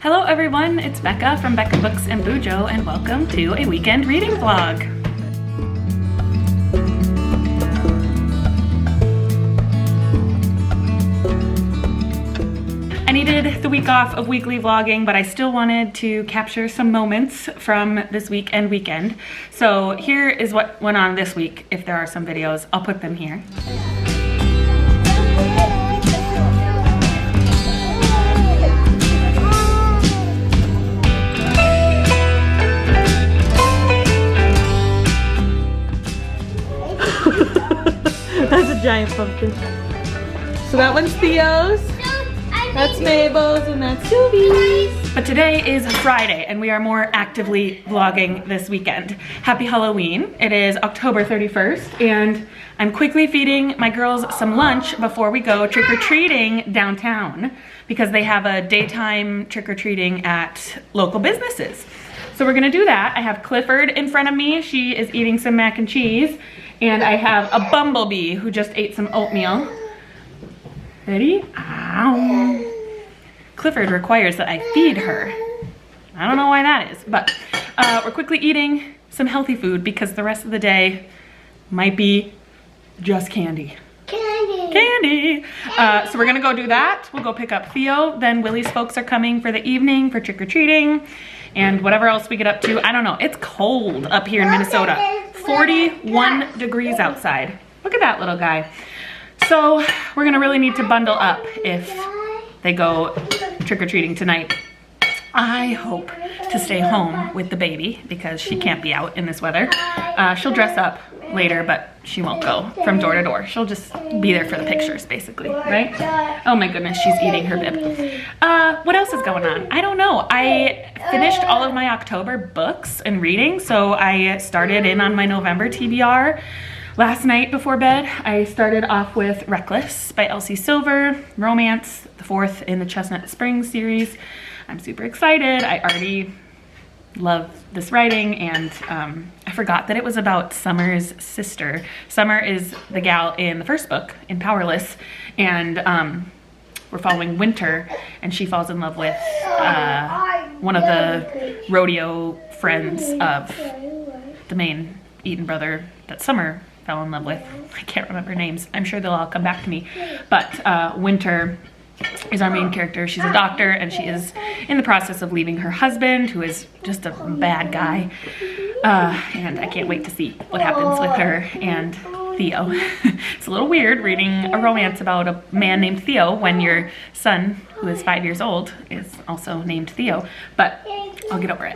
Hello everyone, it's Becca from BEKAHBOOKSANDBUJO and welcome to a weekend reading vlog. I needed the week off of weekly vlogging, but I still wanted to capture some moments from this week and weekend. So here is what went on this week. If there are some videos, I'll put them here. That's a giant pumpkin. So that one's Theo's, that's Mabel's, and that's Sylvie's. But today is Friday and we are more actively vlogging this weekend. Happy Halloween. It is October 31st and I'm quickly feeding my girls some lunch before we go trick-or-treating downtown because they have a daytime trick-or-treating at local businesses. So we're gonna do that. I have Clifford in front of me. She is eating some mac and cheese. And I have a bumblebee who just ate some oatmeal. Ready? Ow. Clifford requires that I feed her. I don't know why that is, but we're quickly eating some healthy food because the rest of the day might be just candy. Candy. So we're gonna go do that. We'll go pick up Theo. Then Willie's folks are coming for the evening for trick-or-treating and whatever else we get up to. I don't know. It's cold up here in Minnesota. 41 degrees outside. Look at that little guy. So we're gonna really need to bundle up if they go trick-or-treating tonight. I hope to stay home with the baby because she can't be out in this weather. She'll dress up later, but she won't go from door to door. She'll just be there for the pictures, basically, right? Oh my goodness, she's eating her bib. What else is going on? I don't know. I finished all of my October books and reading, so I started in on my November TBR. Last night before bed, I started off with Reckless by Elsie Silver, romance, the fourth in the Chestnut Springs series. I'm super excited. I already love this writing, and I forgot that it was about Summer's sister. Summer is the gal in the first book, in Powerless, and we're following Winter, and she falls in love with one of the rodeo friends of the main Eaton brother that Summer fell in love with. I can't remember names. I'm sure they'll all come back to me. But Winter is our main character. She's a doctor and she is in the process of leaving her husband, who is just a bad guy. And I can't wait to see what happens with her and Theo. It's a little weird reading a romance about a man named Theo when your son, who is 5 years old, is also named Theo, but I'll get over it.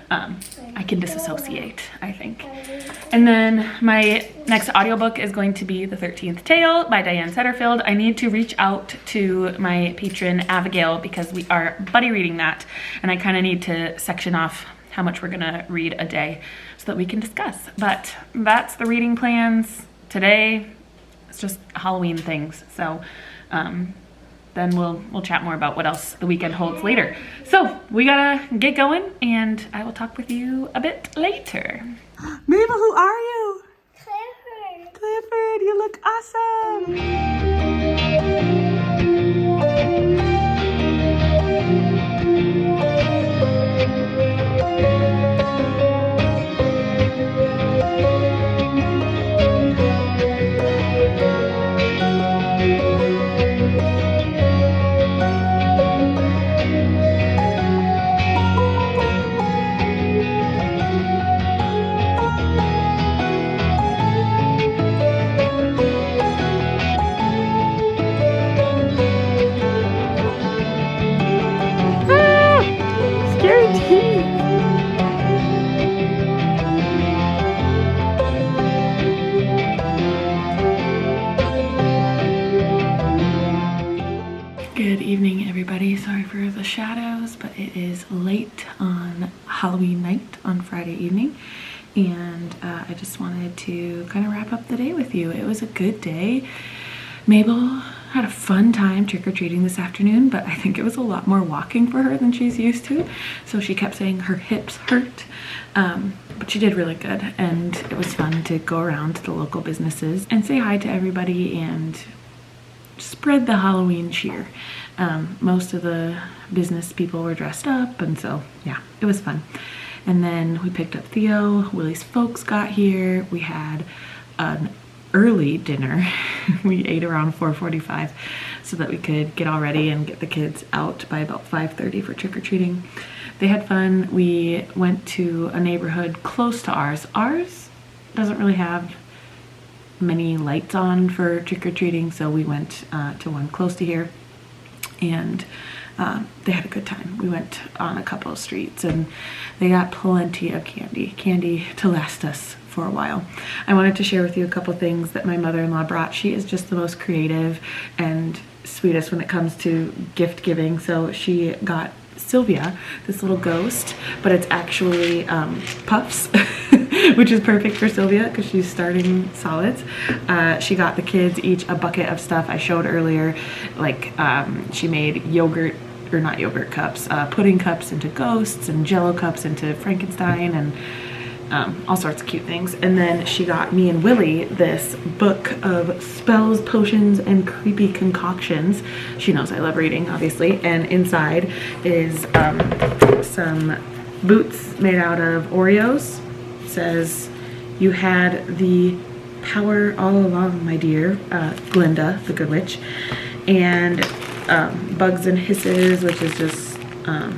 I can disassociate, I think. And then my next audiobook is going to be The 13th Tale by Diane Setterfield. I need to reach out to my patron Abigail because we are buddy reading that, and I kind of need to section off how much we're gonna read a day so that we can discuss. But that's the reading plans. Today, it's just Halloween things. So then we'll chat more about what else the weekend holds later. So we gotta get going and I will talk with you a bit later. Mabel, who are you? Clifford. Clifford, you look awesome. Good evening, everybody. Sorry for the shadows, but it is late on Halloween night on Friday evening, and I just wanted to kind of wrap up the day with you. It was a good day. Mabel had a fun time trick-or-treating this afternoon, but I think it was a lot more walking for her than she's used to, so she kept saying her hips hurt, but she did really good, and it was fun to go around to the local businesses and say hi to everybody and spread the Halloween cheer. Most of the business people were dressed up, and so yeah, it was fun. And then we picked up Theo. Willie's folks got here. We had an early dinner. We ate around 4:45 so that we could get all ready and get the kids out by about 5:30 for trick-or-treating. They had fun. We went to a neighborhood close to ours. Ours doesn't really have many lights on for trick-or-treating, so we went to one close to here, and they had a good time. We went on a couple of streets and they got plenty of candy to last us for a while. I wanted to share with you a couple things that my mother-in-law brought. She is just the most creative and sweetest when it comes to gift giving. So she got Sylvia this little ghost, but it's actually puffs, which is perfect for Sylvia because she's starting solids. She got the kids each a bucket of stuff I showed earlier, like she made yogurt, or not yogurt cups, pudding cups into ghosts and jello cups into Frankenstein, and all sorts of cute things. And then she got me and Willie this book of spells, potions, and creepy concoctions. She knows I love reading, obviously. And inside is some boots made out of Oreos. It says, "You had the power all along, my dear," Glinda, the Good Witch. And Bugs and Hisses, which is just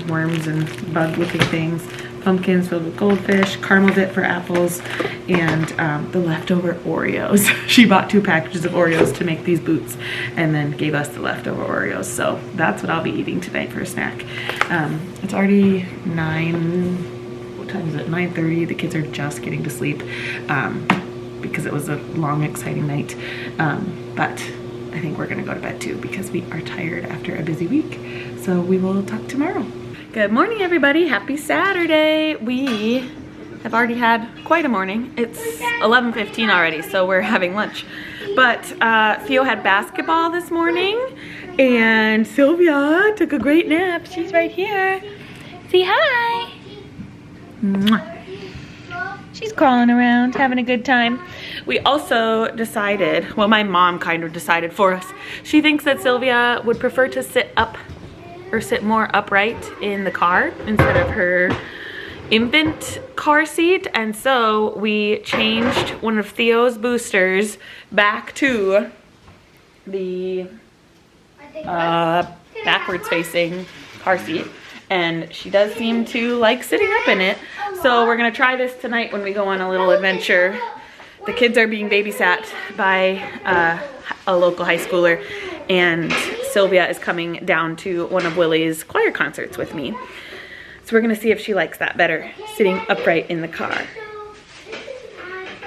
worms and bug-looking things. Pumpkins filled with goldfish, caramel dip for apples, and the leftover Oreos. She bought 2 packages of Oreos to make these boots and then gave us the leftover Oreos. So that's what I'll be eating tonight for a snack. It's already 9:30. The kids are just getting to sleep because it was a long, exciting night. But I think we're gonna go to bed too because we are tired after a busy week. So we will talk tomorrow. Good morning, everybody. Happy Saturday. We have already had quite a morning. It's 11:15 already, so we're having lunch. But Theo had basketball this morning, and Sylvia took a great nap. She's right here. Say hi. Mwah. She's crawling around, having a good time. We also decided, well, my mom kind of decided for us. She thinks that Sylvia would prefer to sit up or sit more upright in the car instead of her infant car seat, and so we changed one of Theo's boosters back to the backwards facing car seat, and she does seem to like sitting up in it. So we're gonna try this tonight when we go on a little adventure. The kids are being babysat by a local high schooler, and Sylvia is coming down to one of Willie's choir concerts with me. So we're gonna see if she likes that better, sitting upright in the car.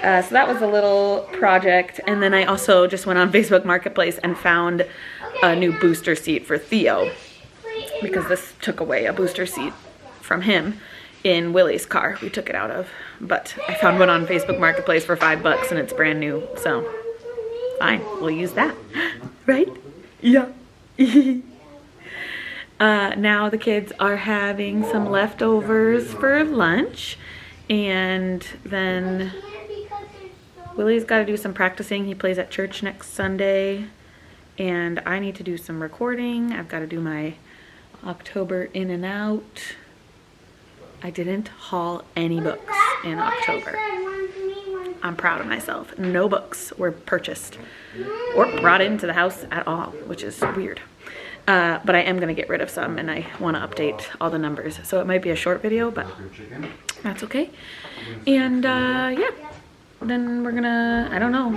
So that was a little project. And then I also just went on Facebook Marketplace and found a new booster seat for Theo, because this took away a booster seat from him in Willie's car we took it out of. But I found one on Facebook Marketplace for $5 and it's brand new, so fine, we'll use that, right? Yeah. Now the kids are having some leftovers for lunch, and then Willie's got to do some practicing. He plays at church next Sunday, and I need to do some recording. I've got to do my October in and out. I didn't haul any books in October. I'm proud of myself. No books were purchased or brought into the house at all, which is weird. But I am gonna get rid of some, and I wanna update all the numbers. So it might be a short video, but that's okay. And yeah, then we're gonna, I don't know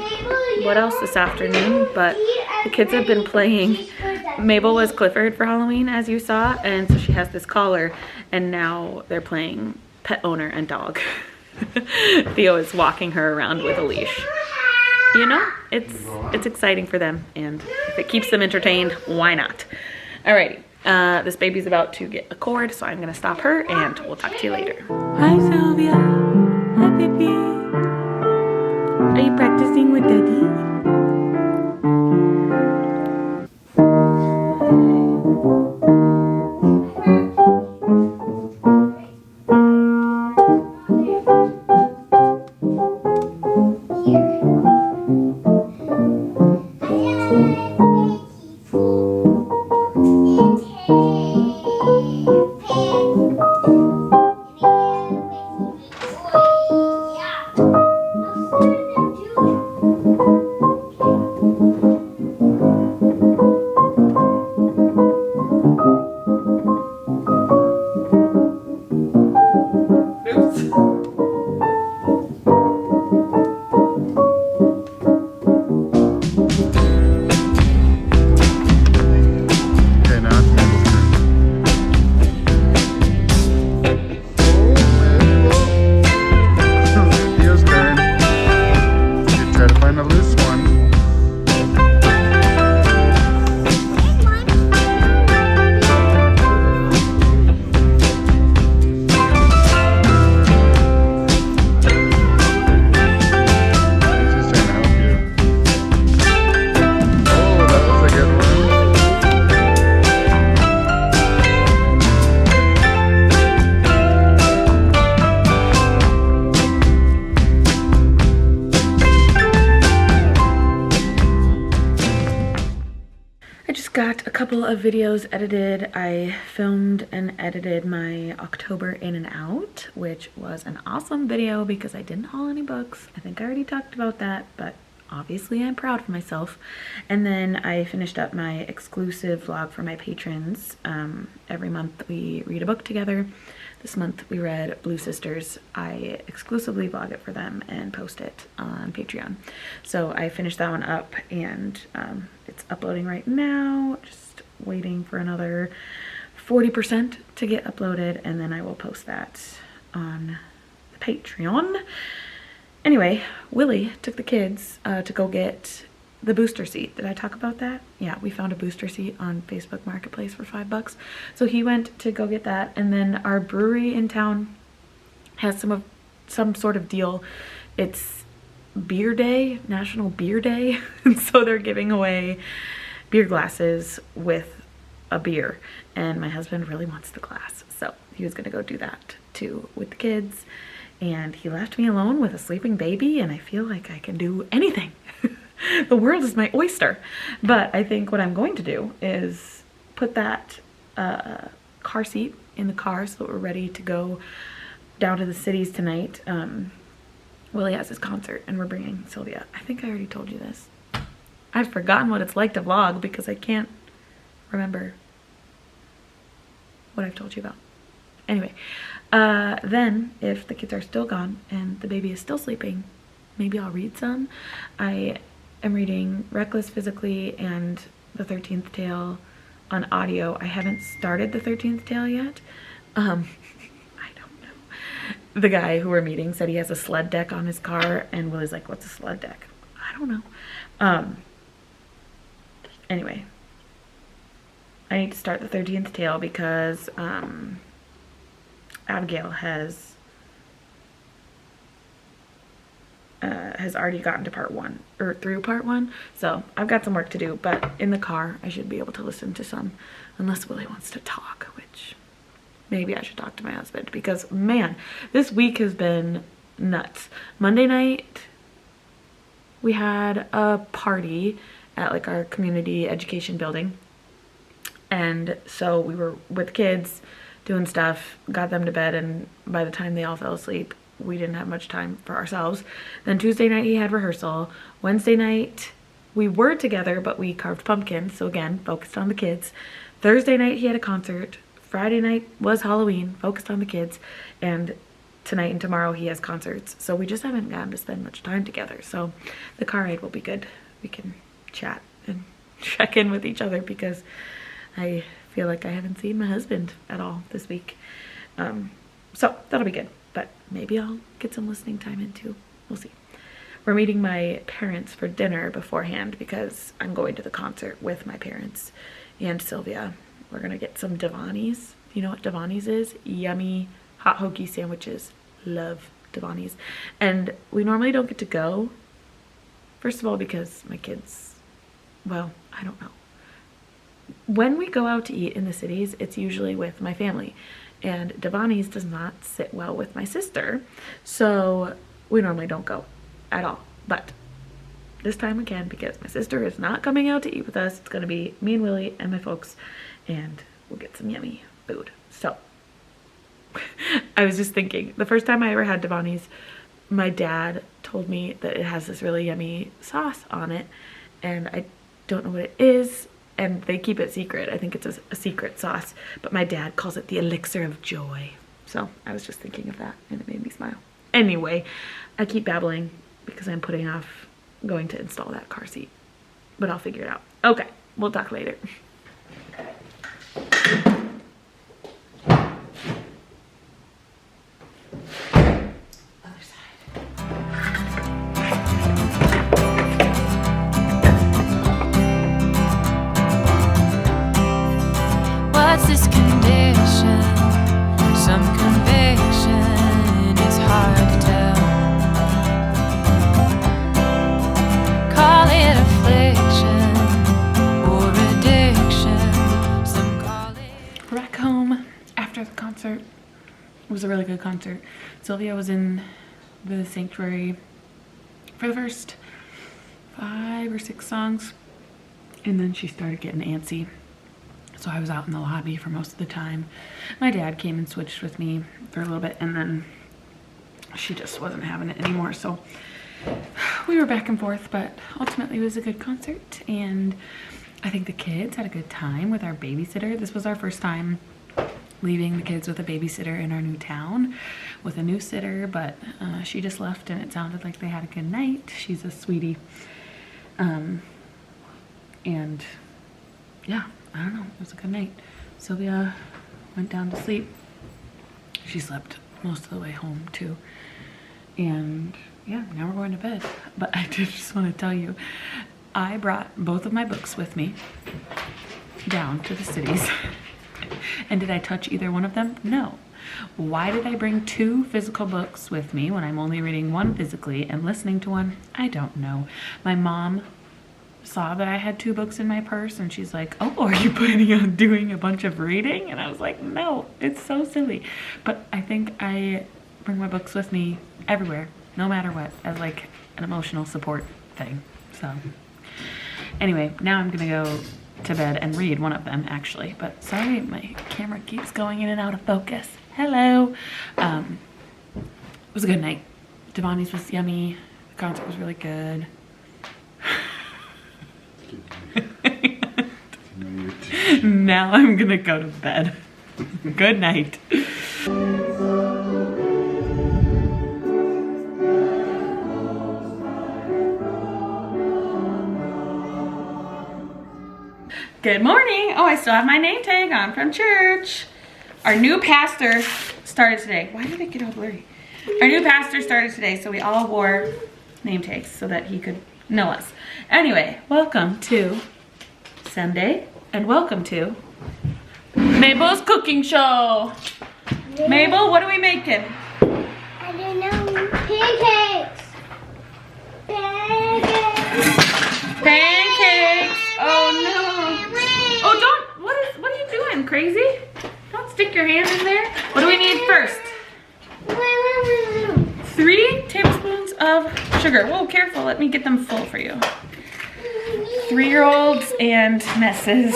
what else this afternoon, but the kids have been playing. Mabel was Clifford for Halloween, as you saw, and so she has this collar, and now they're playing pet owner and dog. Theo is walking her around with a leash. You know, it's exciting for them, and if it keeps them entertained, why not? Alrighty, this baby's about to get a cord, so I'm gonna stop her, and we'll talk to you later. Hi, Sylvia. Hi, baby. Are you practicing with Daddy? couple of videos edited. I filmed and edited my October in and out, which was an awesome video because I didn't haul any books. I think I already talked about that, but obviously I'm proud of myself. And then I finished up my exclusive vlog for my patrons. Every month we read a book together. This month we read Blue Sisters. I exclusively vlog it for them and post it on Patreon. So I finished that one up, and it's uploading right now. Just waiting for another 40% to get uploaded, and then I will post that on the Patreon. Anyway, Willie took the kids to go get the booster seat. Did I talk about that? Yeah, we found a booster seat on Facebook Marketplace for $5. So he went to go get that, and then our brewery in town has some sort of deal. It's Beer Day, National Beer Day, and so they're giving away beer glasses with a beer, and my husband really wants the glass, so he was gonna go do that too with the kids. And he left me alone with a sleeping baby, and I feel like I can do anything. The world is my oyster. But I think what I'm going to do is put that car seat in the car so that we're ready to go down to the cities tonight. Willie has his concert, and we're bringing Sylvia. I think I already told you this. I've forgotten what it's like to vlog because I can't remember what I've told you about. Anyway, then if the kids are still gone and the baby is still sleeping, maybe I'll read some. I am reading Reckless Physically and The 13th Tale on audio. I haven't started The 13th Tale yet. I don't know. The guy who we're meeting said he has a sled deck on his car, and Willie's like, what's a sled deck? I don't know. Anyway, I need to start The 13th Tale because Abigail has already gotten to part 1, or through part 1, so I've got some work to do, but in the car I should be able to listen to some, unless Willie wants to talk, which maybe I should talk to my husband, because man, this week has been nuts. Monday night we had a party at like our community education building, and so we were with kids doing stuff, got them to bed, and by the time they all fell asleep, we didn't have much time for ourselves. Then Tuesday night he had rehearsal. Wednesday night we were together, but we carved pumpkins, so again, focused on the kids. Thursday night he had a concert. Friday night was Halloween, focused on the kids. And tonight and tomorrow he has concerts. So we just haven't gotten to spend much time together. So the car ride will be good. We can chat and check in with each other because I feel like I haven't seen my husband at all this week. So that'll be good, but maybe I'll get some listening time in too. We'll see. We're meeting my parents for dinner beforehand because I'm going to the concert with my parents and Sylvia. We're gonna get some Devani's. You know what Devani's is? Yummy hot hoagie sandwiches. Love Devani's. And we normally don't get to go. First of all, because my kids, well, I don't know. When we go out to eat in the cities, it's usually with my family, and Devani's does not sit well with my sister, so we normally don't go at all. But this time we can, because my sister is not coming out to eat with us. It's gonna be me and Willie and my folks, and we'll get some yummy food. So I was just thinking, the first time I ever had Devani's, my dad told me that it has this really yummy sauce on it, and I don't know what it is. And they keep it secret. I think it's a secret sauce, but my dad calls it the elixir of joy. So I was just thinking of that, and it made me smile. Anyway, I keep babbling because I'm putting off going to install that car seat, but I'll figure it out. Okay, we'll talk later. It was a really good concert. Sylvia was in the sanctuary for the first 5 or 6 songs, and then she started getting antsy. So I was out in the lobby for most of the time. My dad came and switched with me for a little bit, and then she just wasn't having it anymore. So we were back and forth, but ultimately it was a good concert, and I think the kids had a good time with our babysitter. This was our first time leaving the kids with a babysitter in our new town with a new sitter, but she just left and it sounded like they had a good night. She's a sweetie. And yeah, I don't know, it was a good night. Sylvia went down to sleep. She slept most of the way home too. And yeah, now we're going to bed. But I did just want to tell you, I brought both of my books with me down to the cities. And did I touch either one of them? No. Why did I bring 2 physical books with me when I'm only reading one physically and listening to one? I don't know. My mom saw that I had 2 books in my purse and she's like, oh, are you planning on doing a bunch of reading? And I was like, no, it's so silly. But I think I bring my books with me everywhere, no matter what, as like an emotional support thing. So anyway, now I'm gonna go to bed and read one of them actually, but sorry, my camera keeps going in and out of focus. Hello. It was a good night. Devani's was yummy. The concert was really good. Now I'm gonna go to bed. Good night. Good morning. Oh, I still have my name tag on from church. Our new pastor started today. Why did it get all blurry? Our new pastor started today, so we all wore name tags so that he could know us. Anyway, welcome to Sunday and welcome to Mabel's cooking show. Yeah. Mabel, what are we making? I don't know. Pancakes. Pancakes. Oh no. Oh, what are you doing, crazy? Don't stick your hand in there. What do we need first? 3 tablespoons of sugar. Whoa, careful, let me get them full for you. 3-year-olds and messes.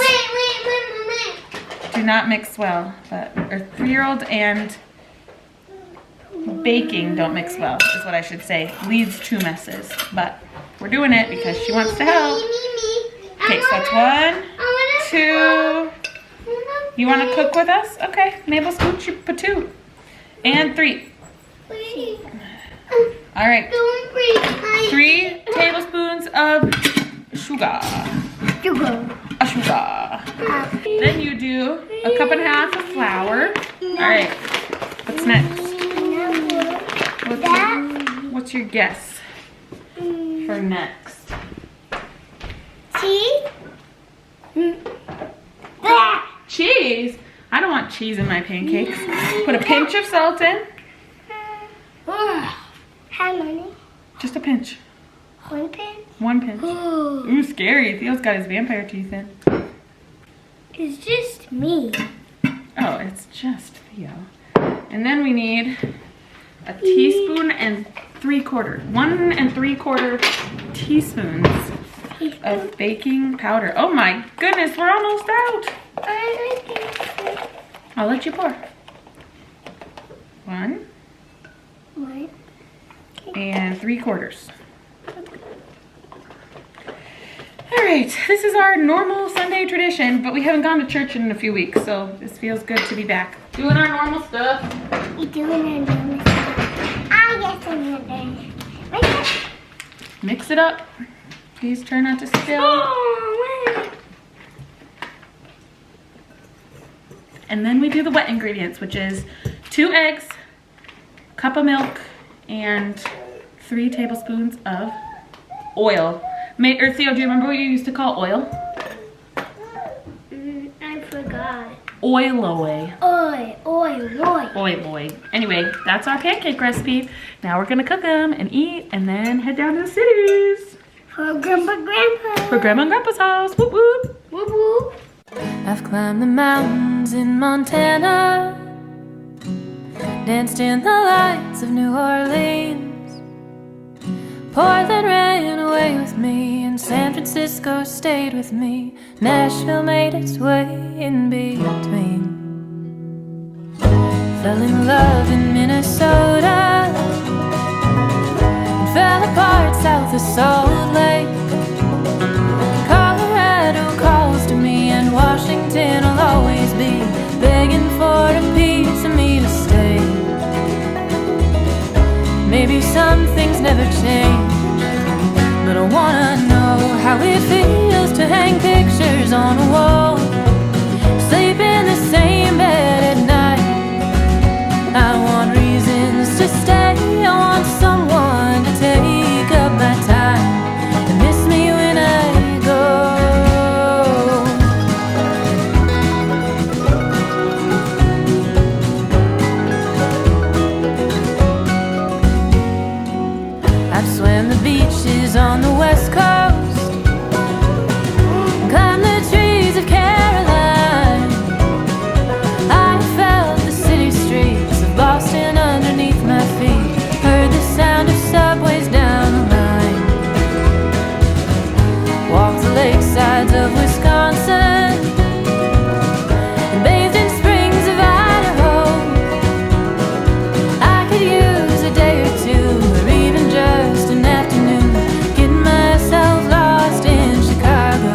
Do not mix well, or 3-year-olds and baking don't mix well, is what I should say. Leads to messes, but we're doing it because she wants to help. Okay, so that's 1, 2. You want to cook with us? Okay, Mabel, scoot your patoot. And 3. All right. 3 tablespoons of sugar. Sugar. Then you do a 1.5 cups of flour. All right. What's next? What's your guess for next? Cheese. Cheese? I don't want cheese in my pancakes. Put a pinch of salt in. How many? Just a pinch. 1 pinch? 1 pinch. Ooh, scary. Theo's got his vampire teeth in. It's just me. Oh, it's just Theo. And then we need a teaspoon and 3/4. 1 3/4 teaspoons of baking powder. Oh my goodness, we're almost out. I'll let you pour. 1 and 3/4. All right, this is our normal Sunday tradition, but we haven't gone to church in a few weeks, so this feels good to be back. Doing our normal stuff. We're doing our normal stuff. I guess I'm doing it. Mix it up. Please try not to spill. Oh, And then we do the wet ingredients, which is 2 eggs, cup of milk, and 3 tablespoons of oil. Or Theo, do you remember what you used to call oil? I forgot. Oil. Oil. Anyway, that's our pancake recipe. Now we're gonna cook them and eat and then head down to the cities. For Grandpa and Grandpa. For Grandma and Grandpa's house. Whoop whoop. Whoop whoop. I've climbed the mountains in Montana, danced in the lights of New Orleans, Portland ran away with me, and San Francisco stayed with me. Nashville made its way in between. Fell in love in Minnesota, and fell apart south of Salt Lake. Colorado calls to me, and Washington will always be begging for a piece of me to stay. Maybe some things never change, but I wanna know how it feels to hang pictures on a wall, sleep in the same bed at night. I want reasons to stay, I want someone to take up my time and miss me when I go. I've swam the beaches on the west coast, climbed the trees of Caroline. I felt the city streets of Boston underneath my feet, heard the sound of subways down the line. Walked the lakesides of Wisconsin, and bathed in springs of Idaho. I could use a day or two, or even just an afternoon, getting myself lost in Chicago.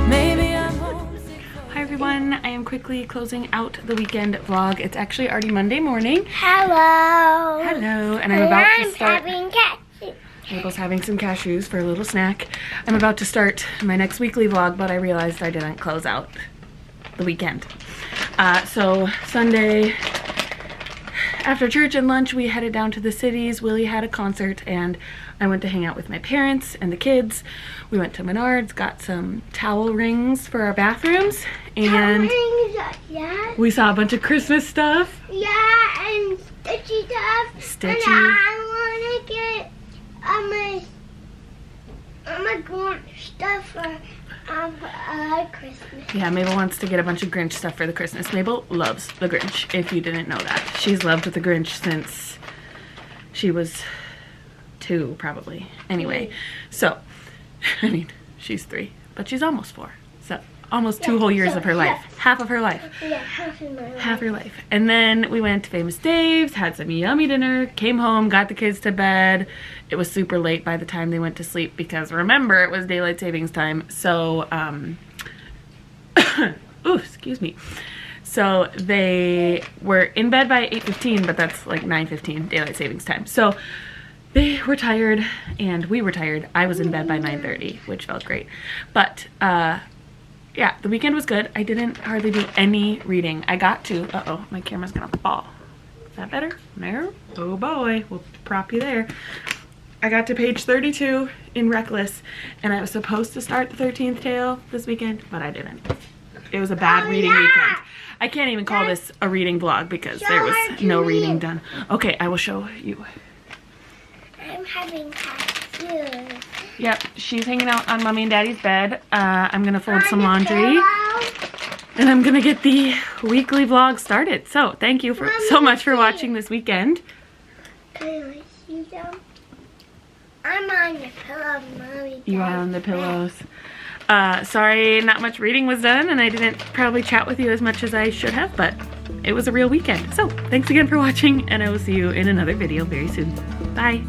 Maybe I'm homesick. Hi everyone, I am quickly closing out the weekend vlog. It's actually already Monday morning. Hello. Hello, and I'm about to I'm start. having cat. Mabel's having some cashews for a little snack. I'm about to start my next weekly vlog, but I realized I didn't close out the weekend. So Sunday, after church and lunch, we headed down to the cities. Willie had a concert, and I went to hang out with my parents and the kids. We went to Menards, got some towel rings for our bathrooms, and Yeah. we saw a bunch of Christmas stuff. Yeah, and Stitchy stuff. Stitchy. And I want to get my Grinch stuff for Christmas. Yeah, Mabel wants to get a bunch of Grinch stuff for the Christmas. Mabel loves the Grinch, if you didn't know that. She's loved the Grinch since she was 2, probably. Anyway, so, I mean, she's 3, but she's almost 4. So, almost 2 whole years of her life. Half of her life. Yeah, half of my life. Half her life. And then we went to Famous Dave's, had some yummy dinner, came home, got the kids to bed. It was super late by the time they went to sleep because remember, it was daylight savings time. So, ooh, excuse me. So they were in bed by 8:15, but that's like 9:15 daylight savings time. So they were tired and we were tired. I was in bed by 9:30, which felt great. But, yeah, the weekend was good. I didn't hardly do any reading. I got to, uh-oh, my camera's gonna fall. Is that better? No? Oh boy, we'll prop you there. I got to page 32 in Reckless, and I was supposed to start the 13th tale this weekend, but I didn't. It was a bad reading weekend. I can't even call this a reading vlog because there was no reading done. Okay, I will show you. I'm having cashews. Yep, she's hanging out on Mommy and Daddy's bed. I'm gonna fold some laundry, and I'm gonna get the weekly vlog started. So thank you so much for watching this weekend. Can I see them? I'm on the pillow, Mommy. You are on the pillows. Sorry, not much reading was done, and I didn't probably chat with you as much as I should have, but it was a real weekend. So thanks again for watching, and I will see you in another video very soon. Bye.